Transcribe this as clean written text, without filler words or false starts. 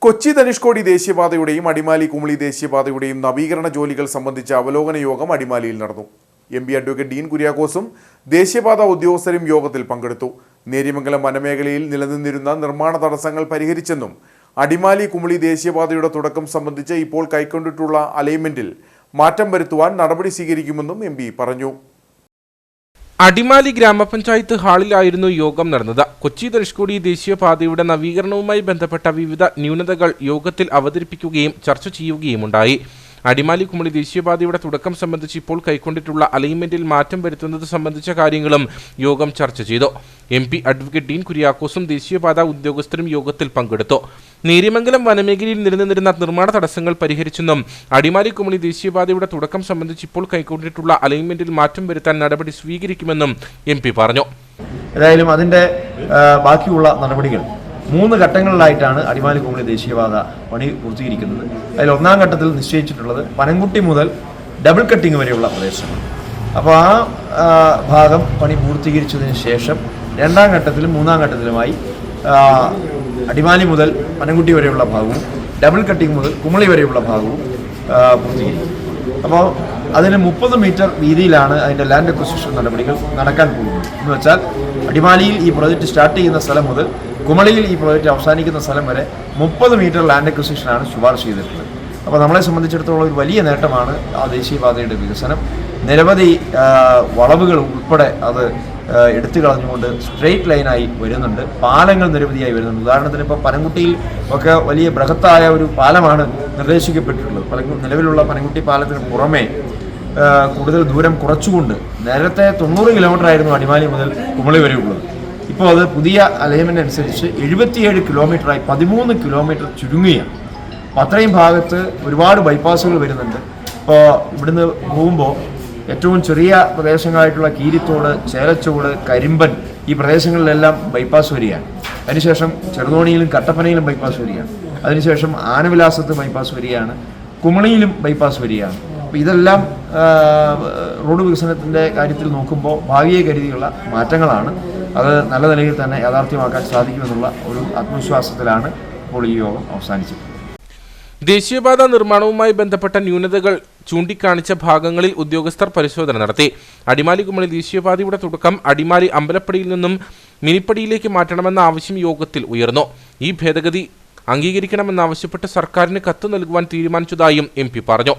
കൊച്ചി ധനുഷ്കോടി ദേശീയപാതയുടെയും അടിമാലി കുമളി ദേശീയപാതയുടെയും നവീകരണ ജോലികൾ സംബന്ധിച്ച അവലോകന യോഗം അടിമാലിയിൽ നടന്നു. എം.പി. അഡ്വക്കേറ്റ് ഡീൻ കുര്യാക്കോസും ദേശീയപാത ഉദ്യോഗസ്ഥരും യോഗത്തിൽ പങ്കെടുത്തു. നേര്യമംഗലം വനമേഖലയിൽ നിലനിന്നിരുന്ന നിർമ്മാണ തടസ്സങ്ങൾ പരിഹരിച്ചെന്നും അടിമാലി കുമളി ദേശീയപാതയുടെ തുടക്കം സംബന്ധിച്ച് ഇപ്പോൾ കൈക്കൊണ്ടിട്ടുള്ള അലൈൻമെന്റിൽ മാറ്റം വരുത്തുവാൻ നടപടി സ്വീകരിക്കുമെന്നും എം.പി. പറഞ്ഞു. അടിമാലി ഗ്രാമപഞ്ചായത്ത് ഹാളിലായിരുന്നു യോഗം നടന്നത്. കൊച്ചി ധനുഷ്കോടി ദേശീയപാതയുടെ നവീകരണവുമായി ബന്ധപ്പെട്ട വിവിധ ന്യൂനതകൾ യോഗത്തിൽ അവതരിപ്പിക്കുകയും ചർച്ച ചെയ്യുകയുമുണ്ടായി. അടിമാലി കുമളി ദേശീയപാതയുടെ തുടക്കം സംബന്ധിച്ച് ഇപ്പോൾ കൈക്കൊണ്ടിട്ടുള്ള അലൈൻമെന്റിൽ മാറ്റം വരുത്തുന്നത് സംബന്ധിച്ച കാര്യങ്ങളും യോഗം ചർച്ച ചെയ്തു. എം.പി. അഡ്വക്കേറ്റ് ഡീൻ കുര്യാക്കോസും ദേശീയപാത ഉദ്യോഗസ്ഥരും യോഗത്തിൽ പങ്കെടുത്തു. നേര്യമംഗലം വനമേഖലയിൽ നിലനിന്നിരുന്ന നിർമ്മാണ തടസ്സങ്ങൾ പരിഹരിച്ചെന്നും അടിമാലി കുമളി ദേശീയപാതയുടെ തുടക്കം സംബന്ധിച്ച് ഇപ്പോൾ കൈക്കൊണ്ടിട്ടുള്ള അലൈൻമെന്റിൽ മാറ്റം വരുത്താൻ നടപടി സ്വീകരിക്കുമെന്നും എം.പി. പറഞ്ഞു. ഏതായാലും അതിന്റെ ബാക്കിയുള്ള നടപടികൾ 3 ഘട്ടങ്ങളിലായിട്ടാണ് അടിമാലി കുമളി ദേശീയപാത പണി പൂർത്തീകരിക്കുന്നത്. അതിൽ 1ാം ഘട്ടത്തിൽ നിശ്ചയിച്ചിട്ടുള്ളത് പനംകുട്ടി മുതൽ ഡബിൾ കട്ടിംഗ് വരെയുള്ള പ്രദേശങ്ങൾ. അപ്പോൾ ആ ഭാഗം പണി പൂർത്തീകരിച്ചതിന് ശേഷം 2ാം ഘട്ടത്തിലും 3ാം ഘട്ടത്തിലുമായി അടിമാലി മുതൽ പനംകുട്ടി വരെയുള്ള ഭാഗവും ഡബിൾ കട്ടിംഗ് മുതൽ കുമളി വരെയുള്ള ഭാഗവും പൂർത്തീകരിക്കും. അപ്പോൾ അതിന് 30 മീറ്റർ വീതിയിലാണ് അതിൻ്റെ ലാൻഡ് അക്വിസിഷൻ നടപടികൾ നടക്കാൻ പോകുന്നത്. എന്ന് വെച്ചാൽ അടിമാലിയിൽ ഈ പ്രോജക്റ്റ് സ്റ്റാർട്ട് ചെയ്യുന്ന സ്ഥലം മുതൽ കുമളിയിൽ ഈ പ്രോജക്റ്റ് അവസാനിക്കുന്ന സ്ഥലം വരെ 30 മീറ്റർ ലാൻഡ് അക്വിസിഷനാണ് ശുപാർശ ചെയ്തിട്ടുള്ളത്. അപ്പോൾ നമ്മളെ സംബന്ധിച്ചിടത്തോളം ഒരു വലിയ നേട്ടമാണ് ആ ദേശീയപാതയുടെ വികസനം. നിരവധി വളവുകൾ ഉൾപ്പെടെ അത് എടുത്തു കളഞ്ഞുകൊണ്ട് സ്ട്രെയിറ്റ് ലൈനായി വരുന്നുണ്ട്. പാലങ്ങൾ നിരവധിയായി വരുന്നുണ്ട്. ഉദാഹരണത്തിന് ഇപ്പോൾ പനംകുട്ടിയിൽ ഒക്കെ വലിയ ബൃഹത്തായ ഒരു പാലമാണ് നിർദ്ദേശിക്കപ്പെട്ടിട്ടുള്ളത്. നിലവിലുള്ള പനംകുട്ടി പാലത്തിന് പുറമെ കൂടുതൽ ദൂരം കുറച്ചുകൊണ്ട് നേരത്തെ 90 കിലോമീറ്റർ ആയിരുന്നു അടിമാലി മുതൽ കുമളി വരെ ഉള്ളത്. ഇപ്പോൾ അത് പുതിയ അലൈൻമെന്റ് അനുസരിച്ച് 77 കിലോമീറ്ററായി 13 കിലോമീറ്റർ ചുരുങ്ങുകയാണ്. അപ്പോൾ അത്രയും ഭാഗത്ത് ഒരുപാട് ബൈപ്പാസുകൾ വരുന്നുണ്ട്. ഇപ്പോൾ ഇവിടുന്ന് പോകുമ്പോൾ ഏറ്റവും ചെറിയ പ്രദേശങ്ങളായിട്ടുള്ള കീരിത്തോട്, ചേലച്ചോട്, കരിമ്പൻ ഈ പ്രദേശങ്ങളിലെല്ലാം ബൈപ്പാസ് വരികയാണ്. അതിനുശേഷം ചെറുതോണിയിലും കട്ടപ്പനയിലും ബൈപ്പാസ് വരികയാണ്. അതിനുശേഷം ആനവിലാസത്ത് ബൈപ്പാസ് വരികയാണ്. കുമളിയിലും ബൈപ്പാസ് വരികയാണ്. അപ്പോൾ ഇതെല്ലാം റോഡ് വികസനത്തിൻ്റെ കാര്യത്തിൽ നോക്കുമ്പോൾ ഭാവിയെ കരുതിയുള്ള മാറ്റങ്ങളാണ്. അത് നല്ല നിലയിൽ തന്നെ യാഥാർത്ഥ്യമാക്കാൻ സാധിക്കുമെന്നുള്ള ഒരു ആത്മവിശ്വാസത്തിലാണ് ഇപ്പോൾ ഈ യോഗം അവസാനിച്ചത്. ദേശീയപാത നിർമ്മാണവുമായി ബന്ധപ്പെട്ട ന്യൂനതകൾ ചൂണ്ടിക്കാണിച്ച ഭാഗങ്ങളിൽ ഉദ്യോഗസ്ഥർ പരിശോധന നടത്തി. അടിമാലി കുമളി ദേശീയപാതയുടെ തുടക്കം അടിമാലി അമ്പലപ്പടിയിൽ നിന്നും മിനിപ്പടിയിലേക്ക് മാറ്റണമെന്ന ആവശ്യം യോഗത്തിൽ ഉയർന്നു. ഈ ഭേദഗതി അംഗീകരിക്കണമെന്നാവശ്യപ്പെട്ട് സർക്കാരിന് കത്ത് നൽകുവാൻ തീരുമാനിച്ചതായും എം.പി. പറഞ്ഞു.